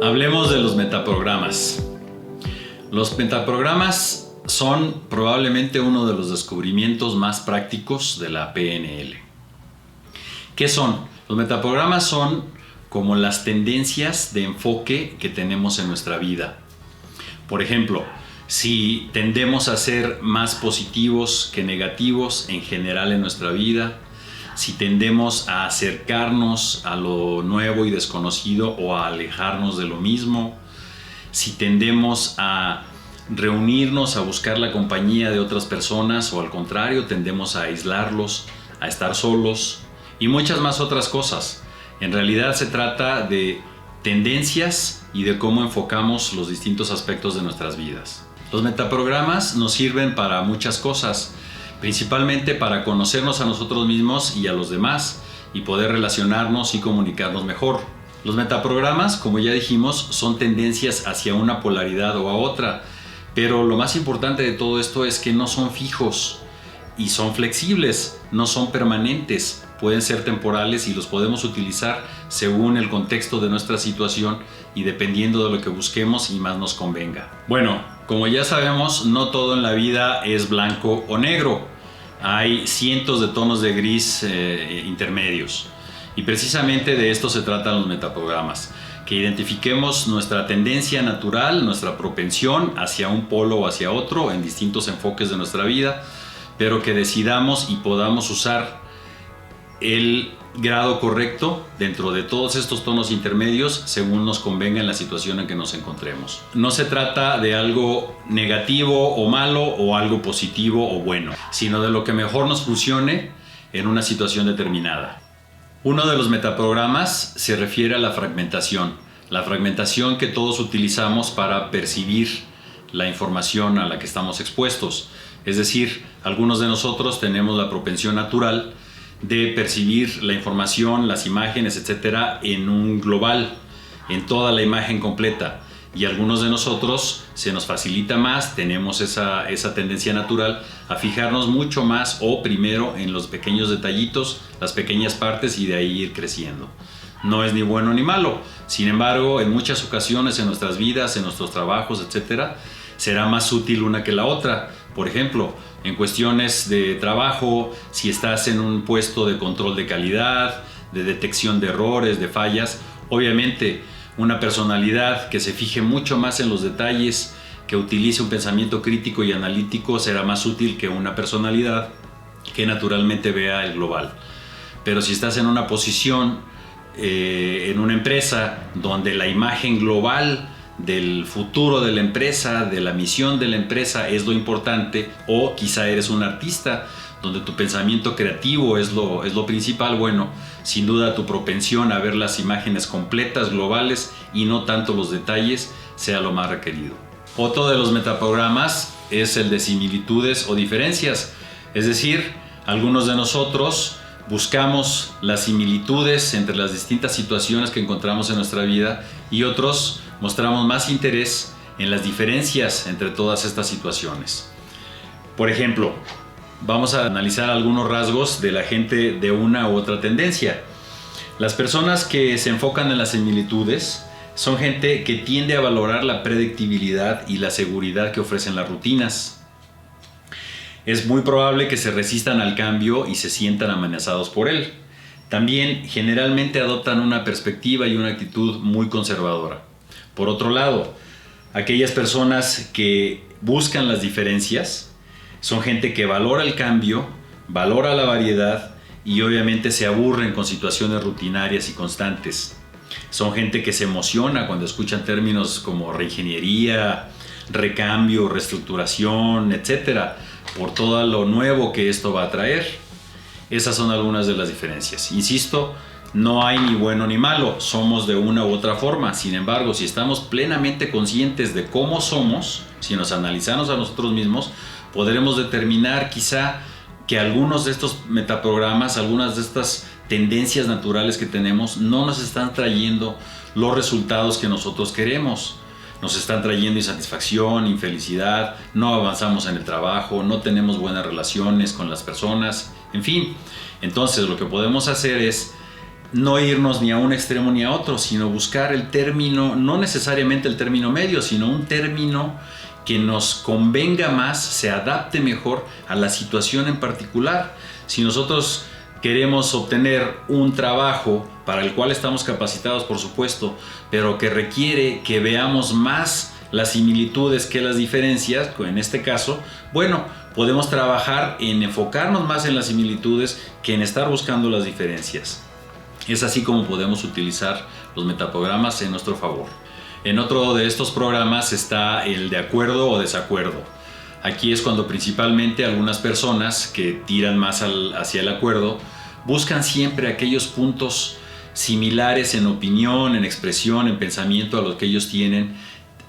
Hablemos de los metaprogramas. Los metaprogramas son probablemente uno de los descubrimientos más prácticos de la PNL. ¿Qué son? Los metaprogramas son como las tendencias de enfoque que tenemos en nuestra vida. Por ejemplo, si tendemos a ser más positivos que negativos en general en nuestra vida, si tendemos a acercarnos a lo nuevo y desconocido o a alejarnos de lo mismo, si tendemos a reunirnos, a buscar la compañía de otras personas o al contrario, tendemos a aislarlos, a estar solos y muchas más otras cosas. En realidad se trata de tendencias y de cómo enfocamos los distintos aspectos de nuestras vidas. Los metaprogramas nos sirven para muchas cosas, principalmente para conocernos a nosotros mismos y a los demás y poder relacionarnos y comunicarnos mejor. Los metaprogramas, como ya dijimos, son tendencias hacia una polaridad o a otra, pero lo más importante de todo esto es que no son fijos y son flexibles, no son permanentes, pueden ser temporales y los podemos utilizar según el contexto de nuestra situación y dependiendo de lo que busquemos y más nos convenga. Bueno, como ya sabemos, no todo en la vida es blanco o negro. Hay cientos de tonos de gris intermedios. Y precisamente de esto se tratan los metaprogramas. Que identifiquemos nuestra tendencia natural, nuestra propensión hacia un polo o hacia otro en distintos enfoques de nuestra vida, pero que decidamos y podamos usar el grado correcto dentro de todos estos tonos intermedios según nos convenga en la situación en que nos encontremos. No se trata de algo negativo o malo o algo positivo o bueno, sino de lo que mejor nos funcione en una situación determinada. Uno de los metaprogramas se refiere a la fragmentación que todos utilizamos para percibir la información a la que estamos expuestos. Es decir, algunos de nosotros tenemos la propensión natural de percibir la información, las imágenes, etcétera, en un global, en toda la imagen completa. Y algunos de nosotros se nos facilita más, tenemos esa tendencia natural a fijarnos mucho más o primero en los pequeños detallitos, las pequeñas partes y de ahí ir creciendo. No es ni bueno ni malo. Sin embargo, en muchas ocasiones en nuestras vidas, en nuestros trabajos, etcétera, será más útil una que la otra. Por ejemplo, en cuestiones de trabajo, si estás en un puesto de control de calidad, de detección de errores, de fallas, obviamente una personalidad que se fije mucho más en los detalles, que utilice un pensamiento crítico y analítico, será más útil que una personalidad que naturalmente vea el global. Pero si estás en una posición, en una empresa donde la imagen global del futuro de la empresa, de la misión de la empresa es lo importante, o quizá eres un artista donde tu pensamiento creativo es lo principal, bueno, sin duda tu propensión a ver las imágenes completas, globales y no tanto los detalles sea lo más requerido. Otro de los metaprogramas es el de similitudes o diferencias, es decir, algunos de nosotros buscamos las similitudes entre las distintas situaciones que encontramos en nuestra vida y otros mostramos más interés en las diferencias entre todas estas situaciones. Por ejemplo, vamos a analizar algunos rasgos de la gente de una u otra tendencia. Las personas que se enfocan en las similitudes son gente que tiende a valorar la predictibilidad y la seguridad que ofrecen las rutinas. Es muy probable que se resistan al cambio y se sientan amenazados por él. También generalmente adoptan una perspectiva y una actitud muy conservadora. Por otro lado, aquellas personas que buscan las diferencias son gente que valora el cambio, valora la variedad y obviamente se aburren con situaciones rutinarias y constantes. Son gente que se emociona cuando escuchan términos como reingeniería, recambio, reestructuración, etcétera, por todo lo nuevo que esto va a traer. Esas son algunas de las diferencias. Insisto, no hay ni bueno ni malo, somos de una u otra forma. Sin embargo, si estamos plenamente conscientes de cómo somos, si nos analizamos a nosotros mismos, podremos determinar quizá que algunos de estos metaprogramas, algunas de estas tendencias naturales que tenemos, no nos están trayendo los resultados que nosotros queremos. Nos están trayendo insatisfacción, infelicidad, no avanzamos en el trabajo, no tenemos buenas relaciones con las personas, en fin. Entonces, lo que podemos hacer es no irnos ni a un extremo ni a otro, sino buscar el término, no necesariamente el término medio, sino un término que nos convenga más, se adapte mejor a la situación en particular. Si nosotros queremos obtener un trabajo para el cual estamos capacitados, por supuesto, pero que requiere que veamos más las similitudes que las diferencias, en este caso, bueno, podemos trabajar en enfocarnos más en las similitudes que en estar buscando las diferencias. Es así como podemos utilizar los metaprogramas en nuestro favor. En otro de estos programas está el de acuerdo o desacuerdo. Aquí es cuando principalmente algunas personas que tiran más hacia el acuerdo buscan siempre aquellos puntos similares en opinión, en expresión, en pensamiento a los que ellos tienen,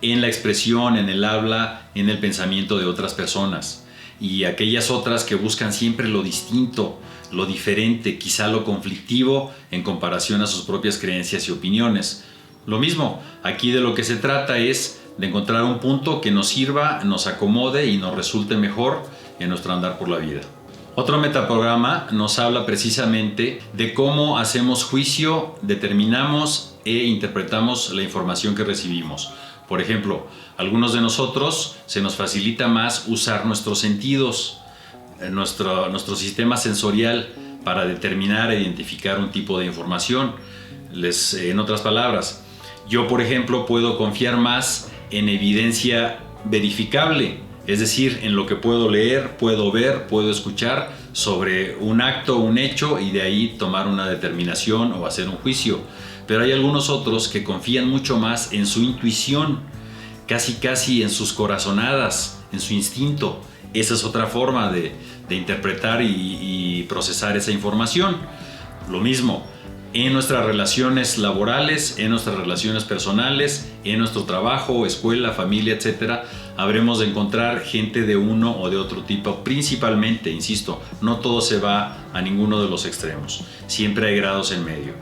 en la expresión, en el habla, en el pensamiento de otras personas. Y aquellas otras que buscan siempre lo distinto, lo diferente, quizá lo conflictivo en comparación a sus propias creencias y opiniones. Lo mismo, aquí de lo que se trata es de encontrar un punto que nos sirva, nos acomode y nos resulte mejor en nuestro andar por la vida. Otro metaprograma nos habla precisamente de cómo hacemos juicio, determinamos e interpretamos la información que recibimos. Por ejemplo, a algunos de nosotros se nos facilita más usar nuestros sentidos, nuestro sistema sensorial para determinar e identificar un tipo de información. En otras palabras, yo, por ejemplo, puedo confiar más en evidencia verificable, es decir, en lo que puedo leer, puedo ver, puedo escuchar sobre un acto, un hecho, y de ahí tomar una determinación o hacer un juicio. Pero hay algunos otros que confían mucho más en su intuición, casi en sus corazonadas, en su instinto. Esa es otra forma de interpretar y procesar esa información. Lo mismo en nuestras relaciones laborales, en nuestras relaciones personales, en nuestro trabajo, escuela, familia, etc. Habremos de encontrar gente de uno o de otro tipo. Principalmente, insisto, no todo se va a ninguno de los extremos. Siempre hay grados en medio.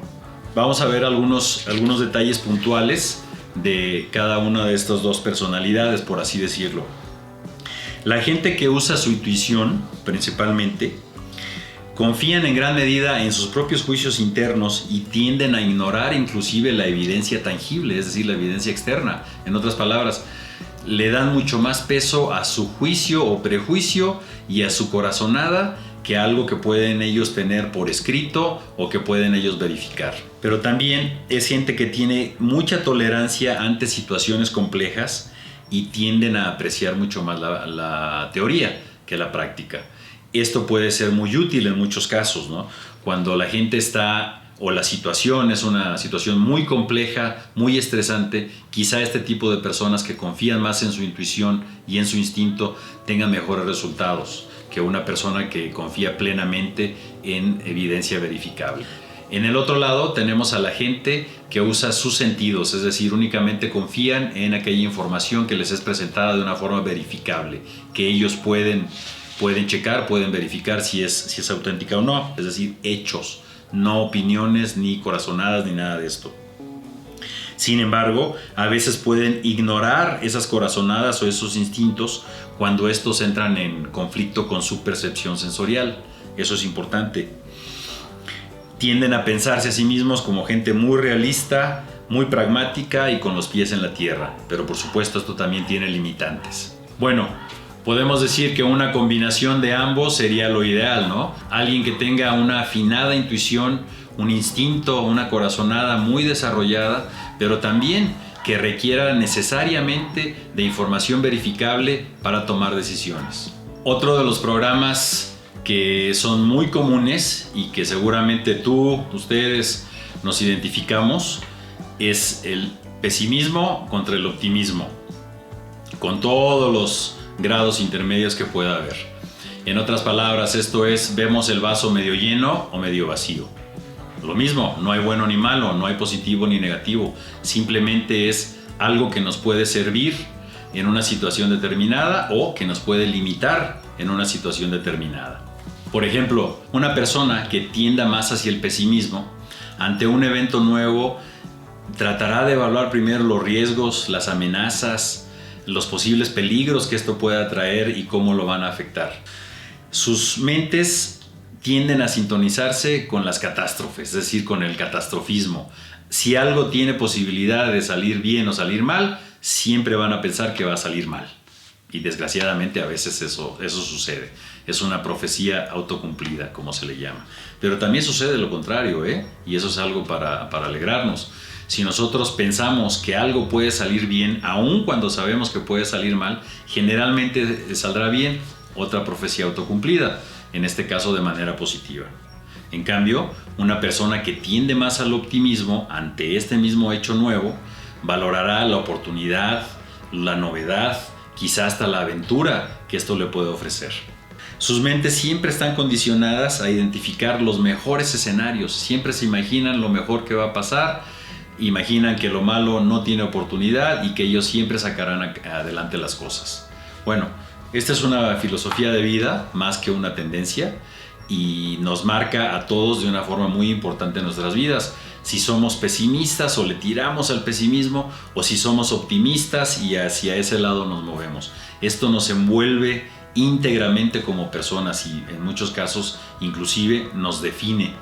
Vamos a ver algunos detalles puntuales de cada una de estas dos personalidades, por así decirlo. La gente que usa su intuición, principalmente, confían en gran medida en sus propios juicios internos y tienden a ignorar inclusive la evidencia tangible, es decir, la evidencia externa. En otras palabras, le dan mucho más peso a su juicio o prejuicio y a su corazonada que algo que pueden ellos tener por escrito o que pueden ellos verificar. Pero también es gente que tiene mucha tolerancia ante situaciones complejas y tienden a apreciar mucho más la teoría que la práctica. Esto puede ser muy útil en muchos casos, ¿no? Cuando la gente está, o la situación es una situación muy compleja, muy estresante, quizá este tipo de personas que confían más en su intuición y en su instinto tengan mejores resultados que una persona que confía plenamente en evidencia verificable. En el otro lado tenemos a la gente que usa sus sentidos, es decir, únicamente confían en aquella información que les es presentada de una forma verificable, que ellos pueden checar, pueden verificar si es auténtica o no, es decir, hechos, no opiniones, ni corazonadas, ni nada de esto. Sin embargo, a veces pueden ignorar esas corazonadas o esos instintos cuando estos entran en conflicto con su percepción sensorial. Eso es importante. Tienden a pensarse a sí mismos como gente muy realista, muy pragmática y con los pies en la tierra. Pero por supuesto esto también tiene limitantes. Bueno, podemos decir que una combinación de ambos sería lo ideal, ¿no? Alguien que tenga una afinada intuición, un instinto, una corazonada muy desarrollada, pero también que requiera necesariamente de información verificable para tomar decisiones. Otro de los programas que son muy comunes y que seguramente ustedes nos identificamos es el pesimismo contra el optimismo, con todos los grados intermedios que pueda haber. En otras palabras, esto es, vemos el vaso medio lleno o medio vacío. Lo mismo, no hay bueno ni malo, no hay positivo ni negativo, simplemente es algo que nos puede servir en una situación determinada o que nos puede limitar en una situación determinada. Por ejemplo, una persona que tienda más hacia el pesimismo, ante un evento nuevo, tratará de evaluar primero los riesgos, las amenazas, los posibles peligros que esto pueda traer y cómo lo van a afectar. Sus mentes tienden a sintonizarse con las catástrofes, es decir, con el catastrofismo. Si algo tiene posibilidad de salir bien o salir mal, siempre van a pensar que va a salir mal. Y desgraciadamente a veces eso sucede. Es una profecía autocumplida, como se le llama. Pero también sucede lo contrario, ¿eh? Y eso es algo para alegrarnos. Si nosotros pensamos que algo puede salir bien, aun cuando sabemos que puede salir mal, generalmente saldrá bien. Otra profecía autocumplida, en este caso de manera positiva. En cambio, una persona que tiende más al optimismo ante este mismo hecho nuevo, valorará la oportunidad, la novedad, quizá hasta la aventura que esto le puede ofrecer. Sus mentes siempre están condicionadas a identificar los mejores escenarios, siempre se imaginan lo mejor que va a pasar, imaginan que lo malo no tiene oportunidad y que ellos siempre sacarán adelante las cosas. Bueno, esta es una filosofía de vida más que una tendencia y nos marca a todos de una forma muy importante en nuestras vidas. Si somos pesimistas o le tiramos al pesimismo, o si somos optimistas y hacia ese lado nos movemos. Esto nos envuelve íntegramente como personas y en muchos casos inclusive nos define.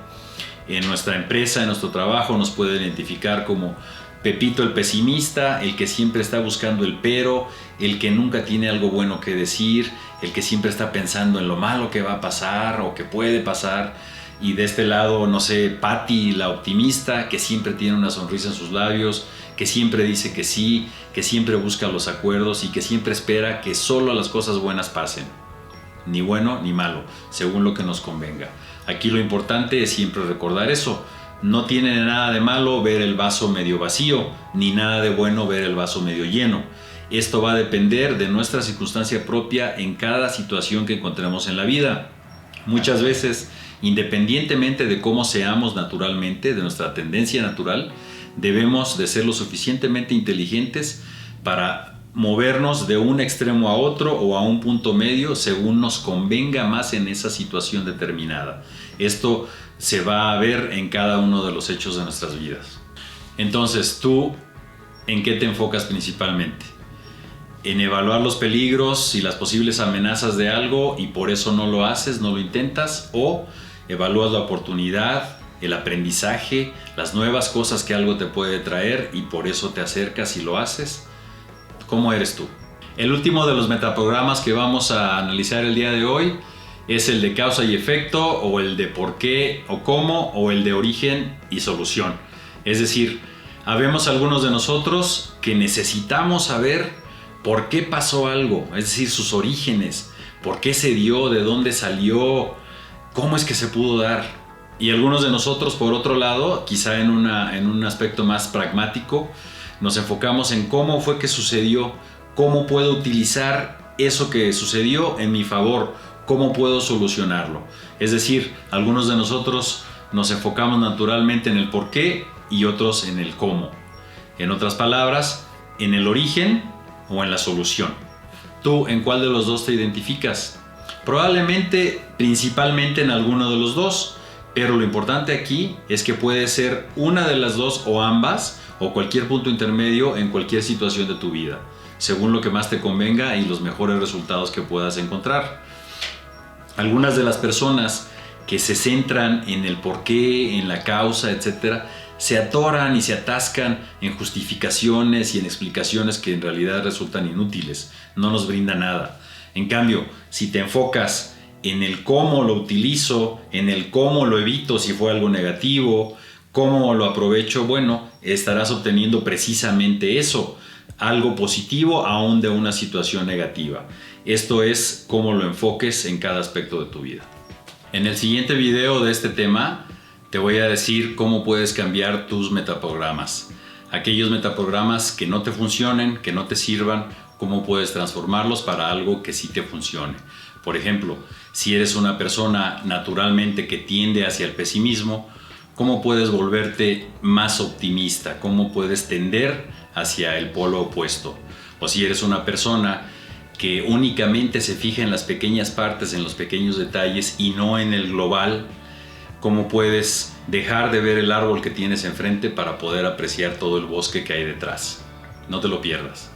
En nuestra empresa, en nuestro trabajo, nos puede identificar como Pepito el pesimista, el que siempre está buscando el pero, el que nunca tiene algo bueno que decir, el que siempre está pensando en lo malo que va a pasar o que puede pasar. Y de este lado, no sé, Patty, la optimista, que siempre tiene una sonrisa en sus labios, que siempre dice que sí, que siempre busca los acuerdos y que siempre espera que solo las cosas buenas pasen. Ni bueno ni malo, según lo que nos convenga. Aquí lo importante es siempre recordar eso. No tiene nada de malo ver el vaso medio vacío, ni nada de bueno ver el vaso medio lleno. Esto va a depender de nuestra circunstancia propia en cada situación que encontremos en la vida. Muchas veces, independientemente de cómo seamos naturalmente, de nuestra tendencia natural, debemos de ser lo suficientemente inteligentes para movernos de un extremo a otro o a un punto medio según nos convenga más en esa situación determinada. Esto se va a ver en cada uno de los hechos de nuestras vidas. Entonces, ¿tú en qué te enfocas principalmente? ¿En evaluar los peligros y las posibles amenazas de algo y por eso no lo haces, no lo intentas? ¿O evalúas la oportunidad, el aprendizaje, las nuevas cosas que algo te puede traer y por eso te acercas y lo haces? ¿Cómo eres tú? El último de los metaprogramas que vamos a analizar el día de hoy es el de causa y efecto, o el de por qué o cómo, o el de origen y solución. Es decir, habemos algunos de nosotros que necesitamos saber por qué pasó algo, es decir, sus orígenes, por qué se dio, de dónde salió, cómo es que se pudo dar. Y algunos de nosotros, por otro lado, quizá en un aspecto más pragmático, nos enfocamos en cómo fue que sucedió, cómo puedo utilizar eso que sucedió en mi favor, cómo puedo solucionarlo. Es decir, algunos de nosotros nos enfocamos naturalmente en el por qué y otros en el cómo. En otras palabras, en el origen o en la solución. ¿Tú en cuál de los dos te identificas? Probablemente, principalmente en alguno de los dos, pero lo importante aquí es que puede ser una de las dos o ambas, o cualquier punto intermedio en cualquier situación de tu vida, según lo que más te convenga y los mejores resultados que puedas encontrar. Algunas de las personas que se centran en el porqué, en la causa, etc., se atoran y se atascan en justificaciones y en explicaciones que en realidad resultan inútiles, no nos brinda nada. En cambio, si te enfocas en el cómo lo utilizo, en el cómo lo evito si fue algo negativo, cómo lo aprovecho, bueno, estarás obteniendo precisamente eso, algo positivo aún de una situación negativa. Esto es cómo lo enfoques en cada aspecto de tu vida. En el siguiente video de este tema te voy a decir cómo puedes cambiar tus metaprogramas. Aquellos metaprogramas que no te funcionen, que no te sirvan, cómo puedes transformarlos para algo que sí te funcione. Por ejemplo, si eres una persona naturalmente que tiende hacia el pesimismo, ¿cómo puedes volverte más optimista? ¿Cómo puedes tender hacia el polo opuesto? O si eres una persona que únicamente se fija en las pequeñas partes, en los pequeños detalles y no en el global, ¿cómo puedes dejar de ver el árbol que tienes enfrente para poder apreciar todo el bosque que hay detrás? No te lo pierdas.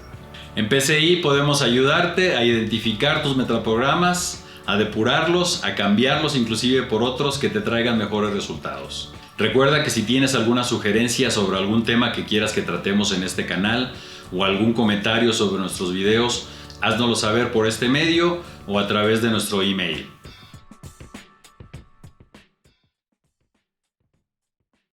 En PCI podemos ayudarte a identificar tus metaprogramas, a depurarlos, a cambiarlos inclusive por otros que te traigan mejores resultados. Recuerda que si tienes alguna sugerencia sobre algún tema que quieras que tratemos en este canal o algún comentario sobre nuestros videos, háznoslo saber por este medio o a través de nuestro email.